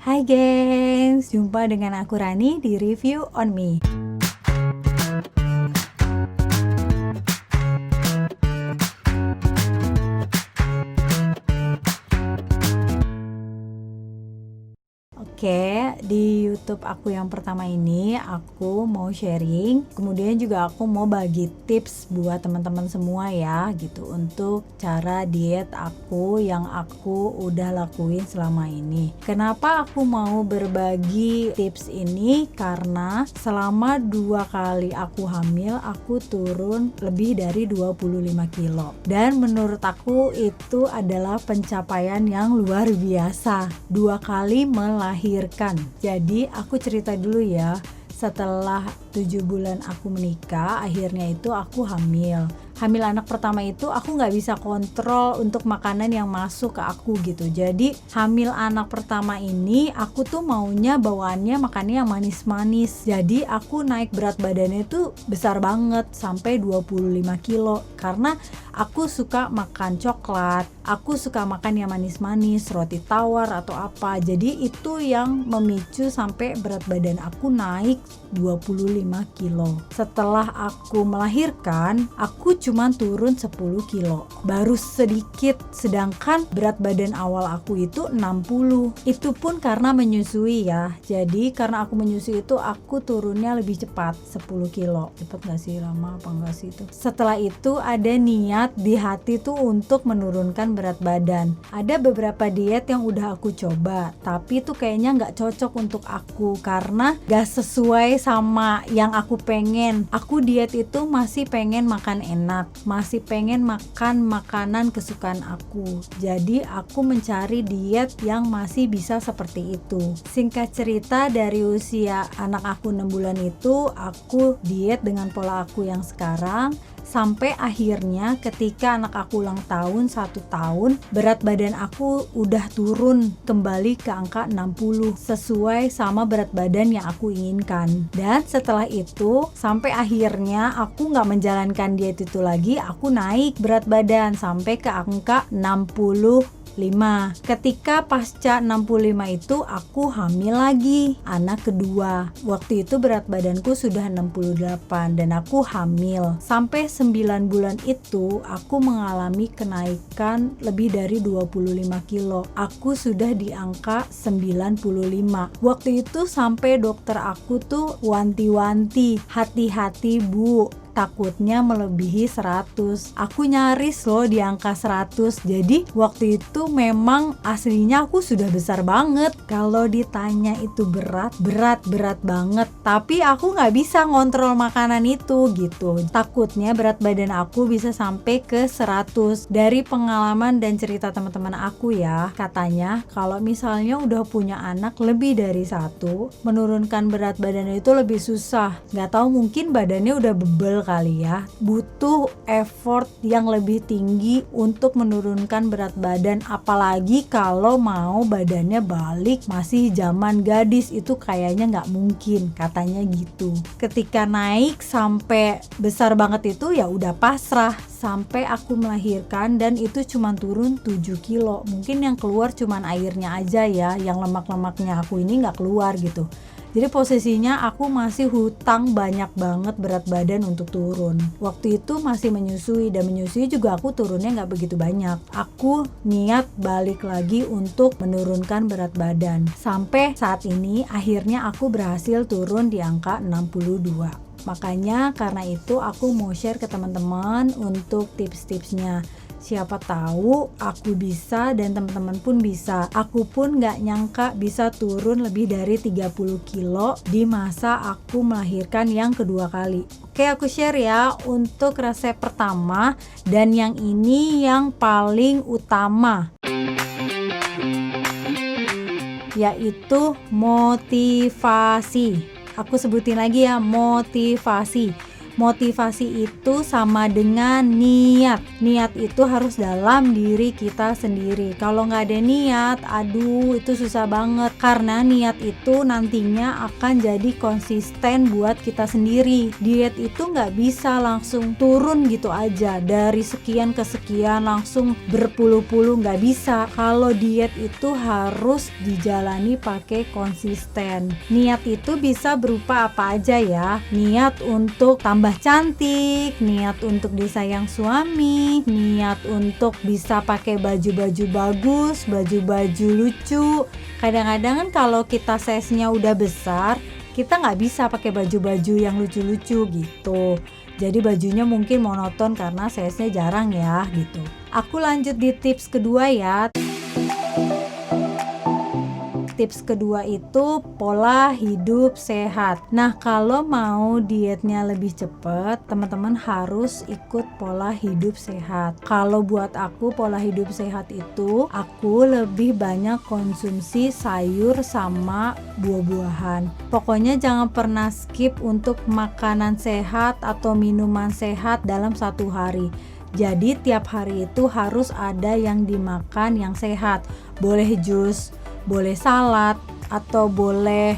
Hai gengs, jumpa dengan aku Rani di Review on Me. Oke, di YouTube aku yang pertama ini aku mau sharing, kemudian juga aku mau bagi tips buat teman-teman semua ya gitu untuk cara diet aku yang aku udah lakuin selama ini. Kenapa aku mau berbagi tips ini? Karena selama 2 kali aku hamil, aku turun lebih dari 25 kilo. Dan menurut aku itu adalah pencapaian yang luar biasa. 2 kali melahirkan. Jadi aku cerita dulu ya. Setelah 7 bulan aku menikah, akhirnya itu aku hamil anak pertama itu aku nggak bisa kontrol untuk makanan yang masuk ke aku gitu. Jadi hamil anak pertama ini aku tuh maunya bawaannya makannya yang manis-manis. Jadi aku naik berat badannya tuh besar banget sampai 25 kilo karena aku suka makan coklat, aku suka makan yang manis-manis, roti tawar atau apa. Jadi itu yang memicu sampai berat badan aku naik 25 kilo. Setelah aku melahirkan, aku cuman turun 10 kilo. Baru sedikit, sedangkan berat badan awal aku itu 60. Itu pun karena menyusui ya. Jadi karena aku menyusui itu aku turunnya lebih cepat, 10 kilo. Cepat gak sih, lama apa enggak sih itu? Setelah itu ada niat di hati tuh untuk menurunkan berat badan. Ada beberapa diet yang udah aku coba, tapi tuh kayaknya gak cocok untuk aku karena gak sesuai sama yang aku pengen. Aku diet itu masih pengen makan enak, masih pengen makan makanan kesukaan aku. Jadi aku mencari diet yang masih bisa seperti itu. Singkat cerita, dari usia anak aku 6 bulan itu aku diet dengan pola aku yang sekarang. Sampai akhirnya ketika anak aku ulang tahun 1 tahun, berat badan aku udah turun kembali ke angka 60 sesuai sama berat badan yang aku inginkan. Dan setelah itu sampai akhirnya aku gak menjalankan diet itu lagi, aku naik berat badan sampai ke angka 65. Ketika pasca 65 itu aku hamil lagi anak kedua. Waktu itu berat badanku sudah 68 dan aku hamil. Sampai 9 bulan itu aku mengalami kenaikan lebih dari 25 kilo. Aku sudah di angka 95. Waktu itu sampai dokter aku tuh wanti-wanti, hati-hati Bu, takutnya melebihi 100. Aku nyaris loh di angka 100. Jadi waktu itu memang aslinya aku sudah besar banget. Kalau ditanya itu berat banget. Tapi aku gak bisa ngontrol makanan itu gitu. Takutnya berat badan aku bisa sampai ke 100. Dari pengalaman dan cerita teman-teman aku ya, katanya kalau misalnya udah punya anak lebih dari 1, menurunkan berat badan itu lebih susah. Gak tahu, mungkin badannya udah bebel kali ya, butuh effort yang lebih tinggi untuk menurunkan berat badan, apalagi kalau mau badannya balik masih zaman gadis, itu kayaknya nggak mungkin, katanya gitu. Ketika naik sampai besar banget itu ya udah pasrah sampai aku melahirkan, dan itu cuma turun 7 kilo. Mungkin yang keluar cuman airnya aja ya, yang lemak-lemaknya aku ini nggak keluar gitu. Jadi posisinya aku masih hutang banyak banget berat badan untuk turun. Waktu itu masih menyusui, dan menyusui juga aku turunnya gak begitu banyak. Aku niat balik lagi untuk menurunkan berat badan. Sampai saat ini akhirnya aku berhasil turun di angka 62. Makanya karena itu aku mau share ke teman-teman untuk tips-tipsnya. Siapa tahu aku bisa dan teman-teman pun bisa. Aku pun gak nyangka bisa turun lebih dari 30 kilo di masa aku melahirkan yang kedua kali. Oke, aku share ya untuk resep pertama, dan yang ini yang paling utama, yaitu motivasi. Aku sebutin lagi ya, motivasi. Motivasi itu sama dengan niat. Niat itu harus dalam diri kita sendiri. Kalau nggak ada niat, aduh itu susah banget. Karena niat itu nantinya akan jadi konsisten buat kita sendiri. Diet itu nggak bisa langsung turun gitu aja. Dari sekian ke sekian langsung berpuluh-puluh, nggak bisa. Kalau diet itu harus dijalani pakai konsisten. Niat itu bisa berupa apa aja ya. Niat untuk tambah cantik, niat untuk disayang suami, niat untuk bisa pakai baju-baju bagus, baju-baju lucu. Kadang-kadang kan kalau kita size-nya udah besar, kita nggak bisa pakai baju-baju yang lucu-lucu gitu. Jadi bajunya mungkin monoton karena size-nya jarang ya gitu. Aku lanjut di tips kedua ya. Tips kedua itu pola hidup sehat. Nah, kalau mau dietnya lebih cepat, teman-teman harus ikut pola hidup sehat. Kalau buat aku pola hidup sehat itu, aku lebih banyak konsumsi sayur sama buah-buahan. Pokoknya jangan pernah skip untuk makanan sehat atau minuman sehat dalam satu hari. Jadi tiap hari itu harus ada yang dimakan yang sehat. Boleh jus, boleh salad, atau boleh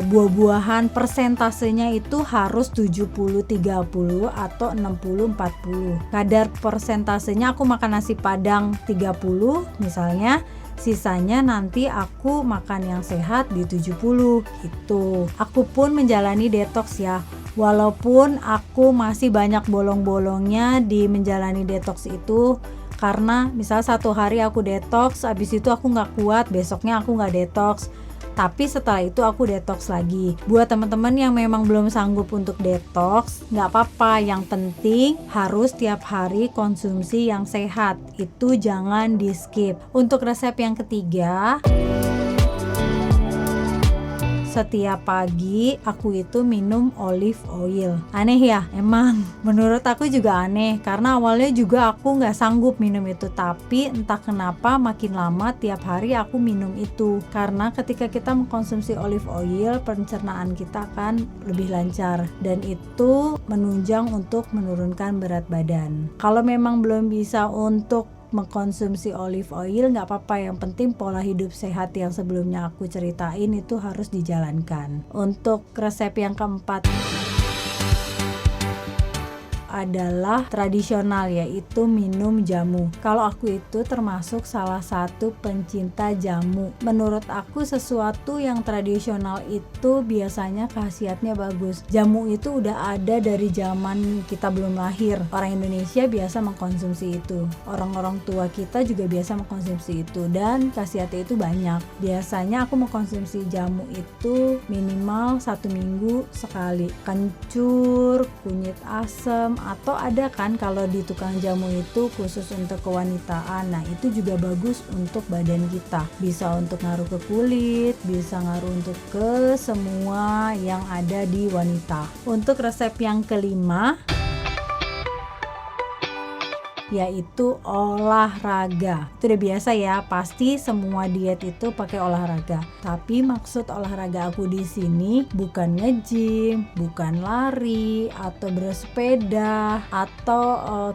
buah-buahan. Persentasenya itu harus 70-30 atau 60-40. Kadar persentasenya aku makan nasi padang 30 misalnya, sisanya nanti aku makan yang sehat di 70 gitu. Aku pun menjalani detox ya. Walaupun aku masih banyak bolong-bolongnya di menjalani detox itu, karena misal satu hari aku detox, habis itu aku nggak kuat, besoknya aku nggak detox, tapi setelah itu aku detox lagi. Buat teman-teman yang memang belum sanggup untuk detox, nggak apa-apa, yang penting harus tiap hari konsumsi yang sehat, itu jangan di skip. Untuk resep yang ketiga, setiap pagi aku itu minum olive oil. Aneh ya, emang menurut aku juga aneh, karena awalnya juga aku nggak sanggup minum itu, tapi entah kenapa makin lama tiap hari aku minum itu. Karena ketika kita mengkonsumsi olive oil, pencernaan kita akan lebih lancar, dan itu menunjang untuk menurunkan berat badan. Kalau memang belum bisa untuk mengkonsumsi olive oil, nggak apa-apa, yang penting pola hidup sehat yang sebelumnya aku ceritain itu harus dijalankan. Untuk resep yang keempat adalah tradisional, yaitu minum jamu. Kalau aku itu termasuk salah satu pencinta jamu. Menurut aku sesuatu yang tradisional itu biasanya khasiatnya bagus. Jamu itu udah ada dari zaman kita belum lahir. Orang Indonesia biasa mengkonsumsi itu. Orang-orang tua kita juga biasa mengkonsumsi itu, dan khasiatnya itu banyak. Biasanya aku mengkonsumsi jamu itu minimal 1 minggu sekali. Kencur, kunyit asam, atau ada kan kalau di tukang jamu itu khusus untuk kewanitaan. Nah, itu juga bagus untuk badan kita. Bisa untuk ngaruh ke kulit, bisa ngaruh untuk ke semua yang ada di wanita. Untuk resep yang kelima, yaitu olahraga. Itu udah biasa ya, pasti semua diet itu pakai olahraga. Tapi maksud olahraga aku di sini bukan nge-gym, bukan lari atau bersepeda atau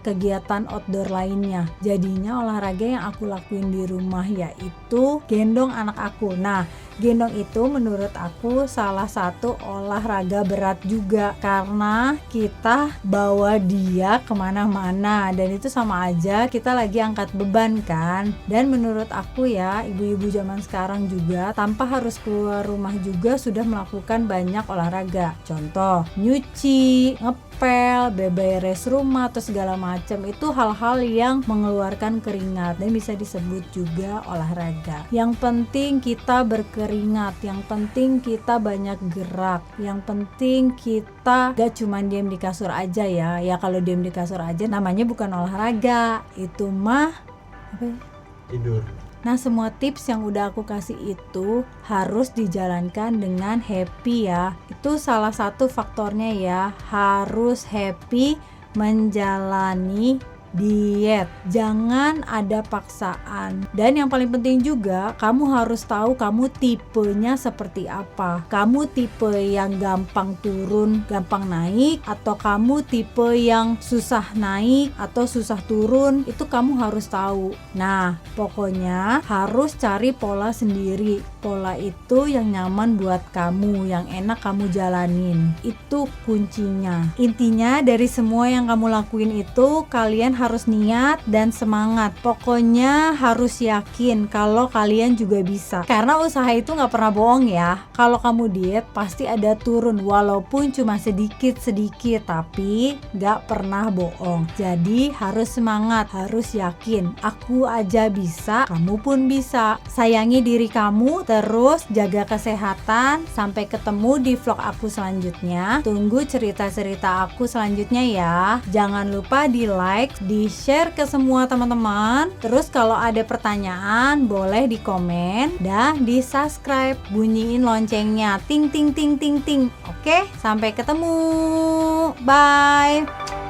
kegiatan outdoor lainnya. Jadinya olahraga yang aku lakuin di rumah yaitu gendong anak aku. Nah, gendong itu menurut aku salah satu olahraga berat juga, karena kita bawa dia kemana-mana, dan itu sama aja kita lagi angkat beban kan. Dan menurut aku ya, ibu-ibu zaman sekarang juga tanpa harus keluar rumah juga sudah melakukan banyak olahraga. Contoh, nyuci, ngepel, beberes rumah atau segala macam, itu hal-hal yang mengeluarkan keringat dan bisa disebut juga olahraga. Yang penting kita berkeringat, yang penting kita banyak gerak, yang penting kita gak cuma diam di kasur aja ya. Ya kalau diam di kasur aja namanya bukan olahraga, itu mah apa ya? Tidur. Nah, semua tips yang udah aku kasih itu harus dijalankan dengan happy ya. Itu salah satu faktornya ya, harus happy menjalani diet. Jangan ada paksaan. Dan yang paling penting juga, kamu harus tahu kamu tipenya seperti apa. Kamu tipe yang gampang turun, gampang naik, atau kamu tipe yang susah naik atau susah turun, itu kamu harus tahu. Nah, pokoknya harus cari pola sendiri. Pola itu yang nyaman buat kamu, yang enak kamu jalanin. Itu kuncinya. Intinya dari semua yang kamu lakuin itu, kalian harus niat dan semangat. Pokoknya harus yakin kalau kalian juga bisa. Karena usaha itu gak pernah bohong ya. Kalau kamu diet pasti ada turun, walaupun cuma sedikit-sedikit, tapi gak pernah bohong. Jadi harus semangat, harus yakin. Aku aja bisa, kamu pun bisa. Sayangi diri kamu, terus jaga kesehatan. Sampai ketemu di vlog aku selanjutnya. Tunggu cerita-cerita aku selanjutnya ya. Jangan lupa di like, di share ke semua teman-teman. Terus kalau ada pertanyaan boleh di komen dan di subscribe, bunyiin loncengnya ting ting ting ting ting. Oke, sampai ketemu. Bye.